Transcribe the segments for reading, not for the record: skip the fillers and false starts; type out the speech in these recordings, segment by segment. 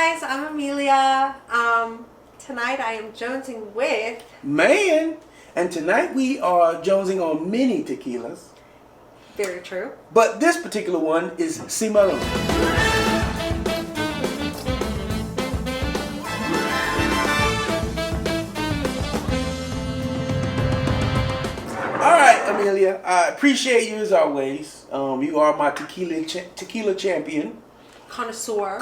guys, I'm Amelia. Tonight I am jonesing with Man, and tonight we are jonesing on many tequilas. Very true. But this particular one is Cimarron. Alright, Amelia, I appreciate you as always. You are my tequila champion. Connoisseur.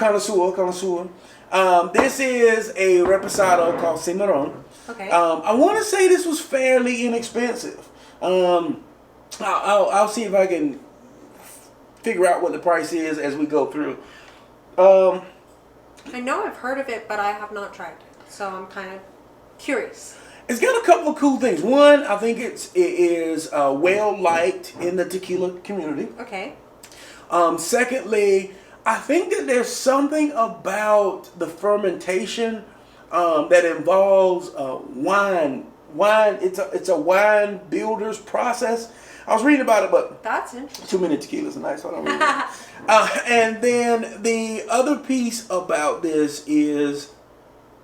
This is a reposado called Cimarron. Okay. I want to say this was fairly inexpensive. I'll see if I can figure out what the price is as we go through. I know I've heard of it, but I have not tried it, so I'm kind of curious. It's got a couple of cool things. One, I think it is well liked in the tequila community. Okay. Secondly, I think that there's something about the fermentation that involves wine. It's a wine builder's process. I was reading about it, but That's interesting. too many tequilas a night, so I don't really and then the other piece about this is,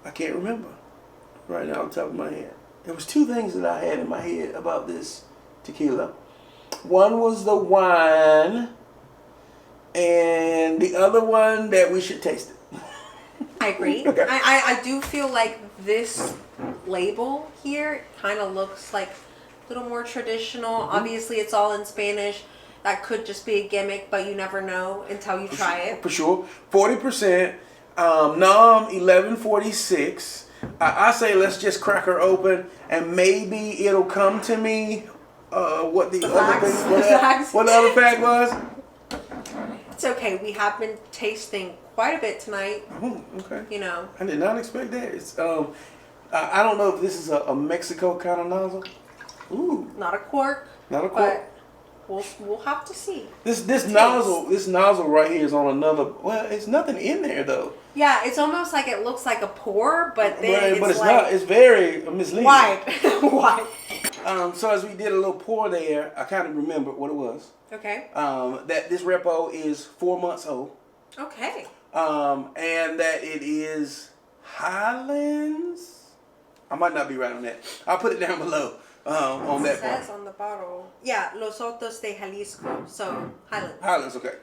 I can't remember right now on top of my head. There was two things that I had in my head about this tequila. One was the wine, and the other one that we should taste it. I agree. Okay. I do feel like this label here kind of looks like a little more traditional. Obviously, it's all in Spanish. That could just be a gimmick, but you never know until you try it. For sure. 40%. NOM 1146. I say let's just crack her open and maybe it'll come to me what the other thing, what the other fact was. It's okay. We have been tasting quite a bit tonight. Oh, okay. You know. I did not expect that. It's I don't know if this is a Mexico kind of nozzle. Ooh. Not a cork. Not a cork. But we'll have to see. This nozzle right here is on another. Well, it's nothing in there though. Yeah, it's almost like it looks like a pour, but then but it's like not. It's very misleading. wide. Wide. So as we did a little pour there, I kind of remembered what it was. Okay. That this repo is 4 months old. Okay. And that it is Highlands. I might not be right on that. I'll put it down below on that part. It says on the bottle. Yeah, Los Altos de Jalisco. So Highlands. Highlands, okay.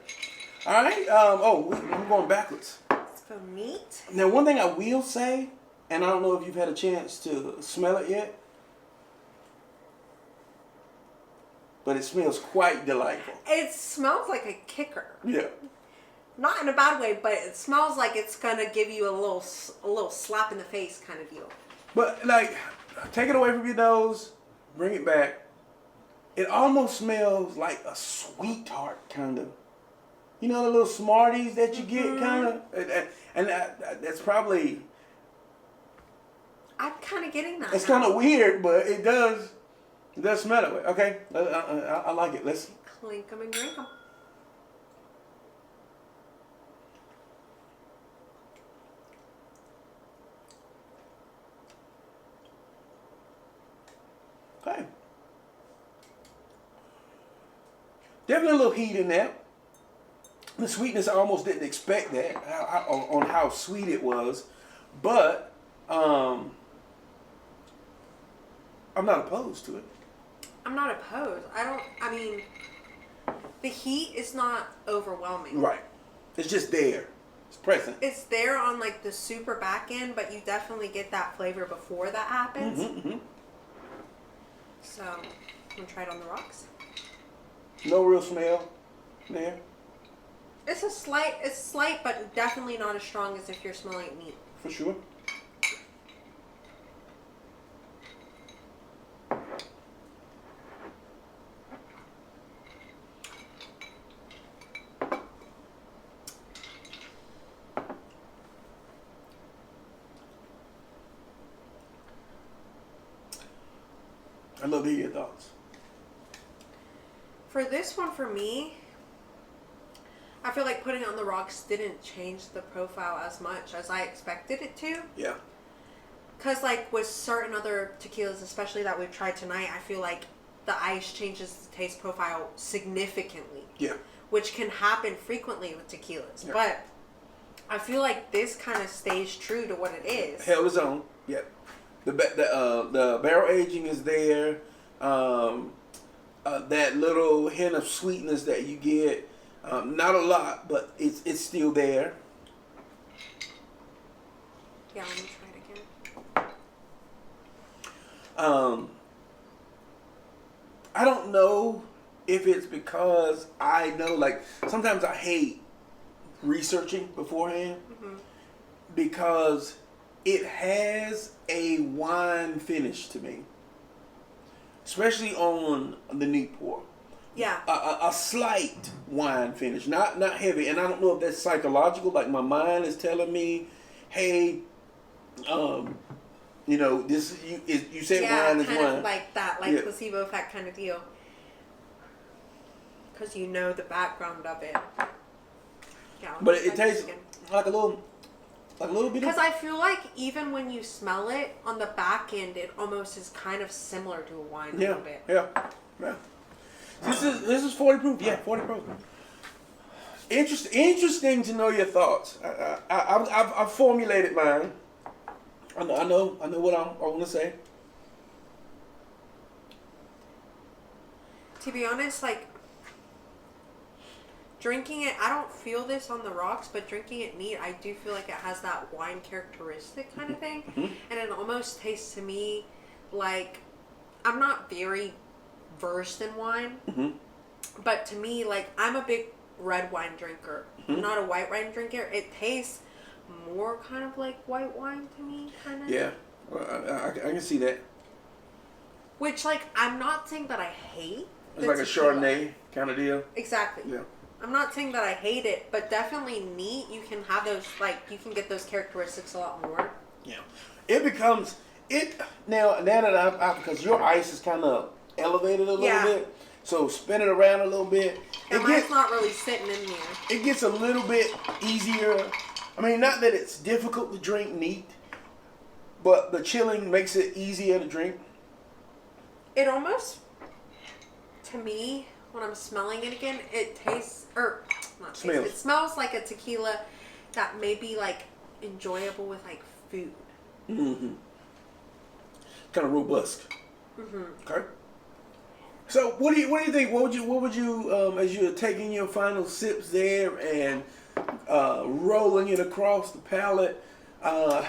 All right. I'm going backwards. Let's go neat. Now, one thing I will say, and I don't know if you've had a chance to smell it yet, but it smells quite delightful. It smells like a kicker. Yeah. Not in a bad way, but it smells like it's gonna give you a little slap in the face kind of deal. But like, take it away from your nose, bring it back. It almost smells like a sweetheart kind of. You know the little Smarties that you get kind of, and that's probably. I'm kind of getting that. It's kind of weird, but it does smell that way. Okay, I like it. Let's clink 'em and drink 'em. Okay. Definitely a little heat in there. The sweetness, I almost didn't expect that on how sweet it was, but I'm not opposed to it. I'm not opposed. I mean, the heat is not overwhelming. Right. It's just there. It's present. It's there on like the super back end, but you definitely get that flavor before that happens. Mm-hmm. So, I'm gonna try it on the rocks. No real smell there. It's slight, but definitely not as strong as if you're smelling it neat. For sure. I'd love to hear your thoughts. For this one, for me, I feel like putting it on the rocks didn't change the profile as much as I expected it to. Yeah. Because like with certain other tequilas, especially that we've tried tonight, I feel like the ice changes the taste profile significantly. Yeah. Which can happen frequently with tequilas. Yeah. But I feel like this kind of stays true to what it is. Held its own. Yep. The barrel aging is there. That little hint of sweetness that you get, not a lot, but it's still there. Yeah, let me try it again. I don't know if it's because I know, like, sometimes I hate researching beforehand because it has a wine finish to me, especially on the neat pour. Yeah. A slight wine finish, not heavy, and I don't know if that's psychological. Like my mind is telling me, hey, this you said wine is kind wine. of like that, like placebo effect kind of deal. Because you know the background of it. Yeah. But it tastes like a little bit. Because I feel like even when you smell it on the back end, it almost is kind of similar to a wine a little bit. Yeah. This is 40 proof. Yeah, 40 proof. Interesting to know your thoughts. I've formulated mine. I know what I want to say. To be honest, like drinking it, I don't feel this on the rocks, but drinking it neat, I do feel like it has that wine characteristic kind of thing. And it almost tastes to me like, I'm not very versed in wine, but to me, like, I'm a big red wine drinker. I'm not a white wine drinker. It tastes more kind of like white wine to me, kind of. Yeah, I can see that. Which, like, I'm not saying that I hate. It's like a Chardonnay kind of deal. Exactly. Yeah. I'm not saying that I hate it, but definitely neat. You can have those, like, you can get those characteristics a lot more. Yeah. It becomes, now that I've because your ice is kind of elevated a little bit, so spin it around a little bit. And mine's not really sitting in there. It gets a little bit easier. I mean, not that it's difficult to drink neat, but the chilling makes it easier to drink. It almost, to me, when I'm smelling it again, it tastes, or not tastes, it smells like a tequila that may be like enjoyable with like food. Kind of robust. Okay. So what do you think? What would you as you're taking your final sips there and rolling it across the palate? I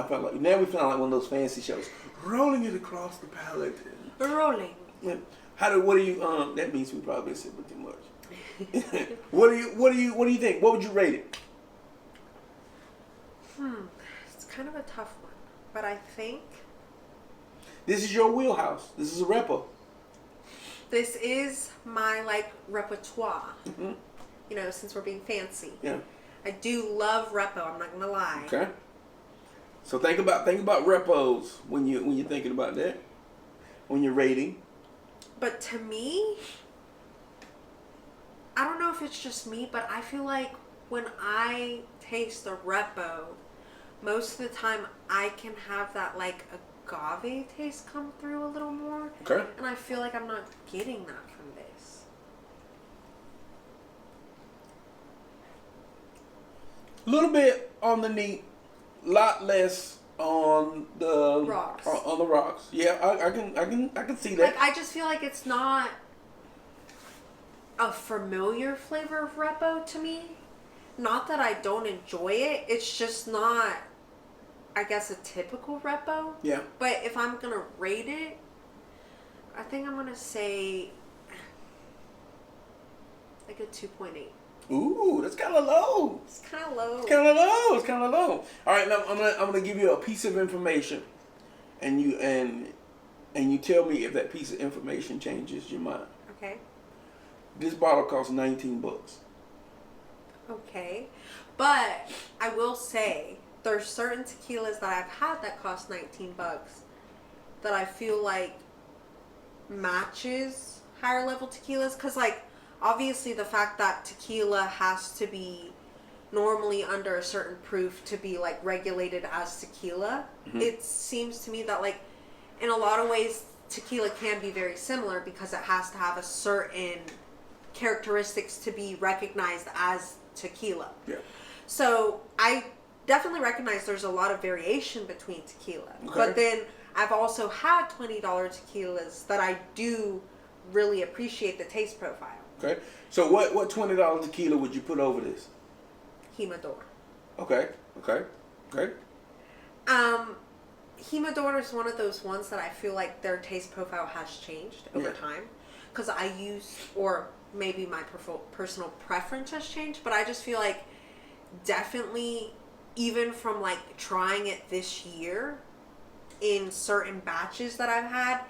felt like now we sound like one of those fancy shows. Rolling it across the palate. Rolling. Yeah. What do you that means we probably sipping too much. What do you think? What would you rate it? It's kind of a tough one, but I think this is your wheelhouse. This is a repo. This is my like repertoire. You know, since we're being fancy. Yeah. I do love repo. I'm not gonna lie. Okay. So think about repos when you're thinking about that. When you're rating. But to me, I don't know if it's just me, but I feel like when I taste the repo, most of the time I can have that like agave taste come through a little more. Okay. And I feel like I'm not getting that from this. A little bit on the neat, lot less on the rocks. On the rocks. Yeah, I can see that. Like I just feel like it's not a familiar flavor of repo to me. Not that I don't enjoy it. It's just not, I guess, a typical repo. Yeah. But if I'm gonna rate it, I think I'm gonna say like a 2.8. Ooh, that's kind of low. It's kind of low. It's kind of low. All right, now I'm gonna give you a piece of information, and you tell me if that piece of information changes your mind. Okay. This bottle costs $19. Okay, but I will say there's certain tequilas that I've had that cost $19 that I feel like matches higher level tequilas, because like obviously the fact that tequila has to be normally under a certain proof to be like regulated as tequila, it seems to me that like in a lot of ways tequila can be very similar because it has to have a certain characteristics to be recognized as tequila. Yeah. So I definitely recognize there's a lot of variation between tequila. Okay. But then I've also had $20 tequilas that I do really appreciate the taste profile. Okay. So what $20 tequila would you put over this? Jimador. Okay. Jimador is one of those ones that I feel like their taste profile has changed over time. Because I use, or maybe my personal preference has changed, but I just feel like definitely, even from like trying it this year, in certain batches that I've had,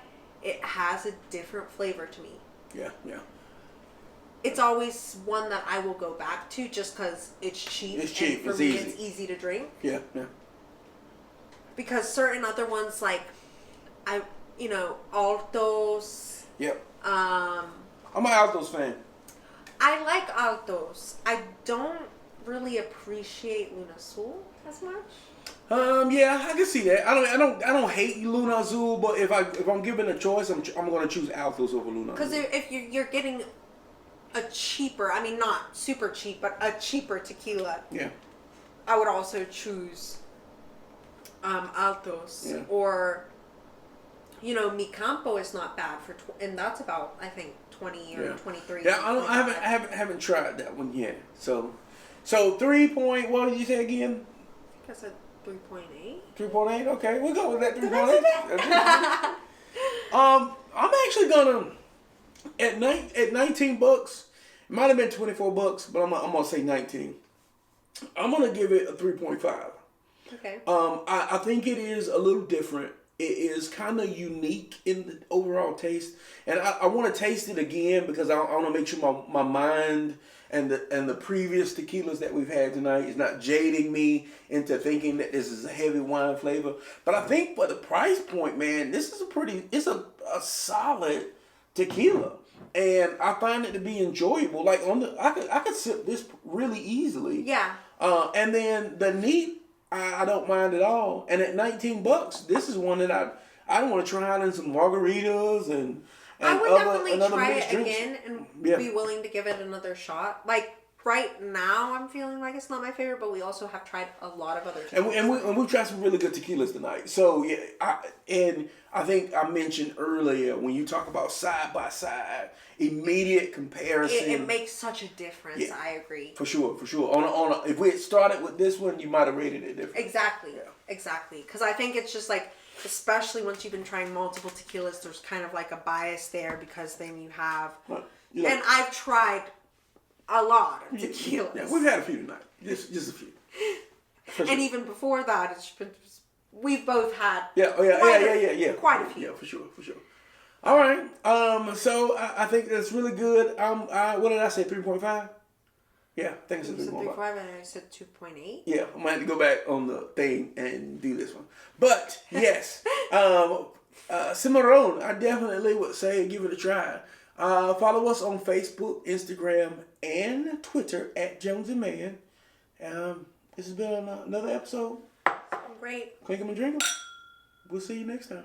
it has a different flavor to me. Yeah. It's always one that I will go back to just because it's cheap. It's cheap. And for it's me, easy. it's easy to drink. Yeah. Because certain other ones, like, Altos. Yep. I'm an Altos fan. I like Altos. I don't really appreciate Luna Azul as much. Yeah, I can see that. I don't hate Luna Azul, but if I'm given a choice, I'm going to choose Altos over Luna Azul. Because if you're getting a cheaper, I mean not super cheap, but a cheaper tequila, yeah, I would also choose Altos. Yeah. Or Mi Campo is not bad and that's about, I think, 20 or 23. Yeah, I haven't tried that one yet. So 3 point. What did you say again? I think I said 3.8. 3.8. Okay, we'll go with that. 3.8. I'm actually gonna at $19. It might have been $24, but I'm gonna say 19. I'm gonna give it a 3.5. Okay. I think it is a little different. It is kind of unique in the overall taste, and I want to taste it again because I want to make sure my mind and the previous tequilas that we've had tonight is not jading me into thinking that this is a heavy wine flavor. But I think for the price point, man, this is it's a solid tequila, and I find it to be enjoyable. Like I could sip this really easily. Yeah. And then the neat, I don't mind at all. And at $19, this is one that I want to try out in some margaritas and I would definitely try it drinks. again and be willing to give it another shot. Like right now, I'm feeling like it's not my favorite, but we also have tried a lot of other tequilas. And we tried some really good tequilas tonight. So yeah, I think I mentioned earlier when you talk about side by side, immediate comparison. It makes such a difference. Yeah, I agree. For sure. If we had started with this one, you might have rated it different. Exactly. Because I think it's just like, especially once you've been trying multiple tequilas, there's kind of like a bias there because then you have. And I've tried a lot of tequilas. Yeah, we've had a few tonight. Just a few. And even before that, we've both had. Yeah. Quite a few. Yeah, for sure. All right. So I think that's really good. What did I say? 3.5. Yeah, I think it's 3.5. And I said 2.8. Yeah, I'm gonna have to go back on the thing and do this one. But yes, Cimarron, I definitely would say give it a try. Follow us on Facebook, Instagram, and Twitter at Jones and Mann. This has been another episode. Great. Clink 'em and drink 'em. We'll see you next time.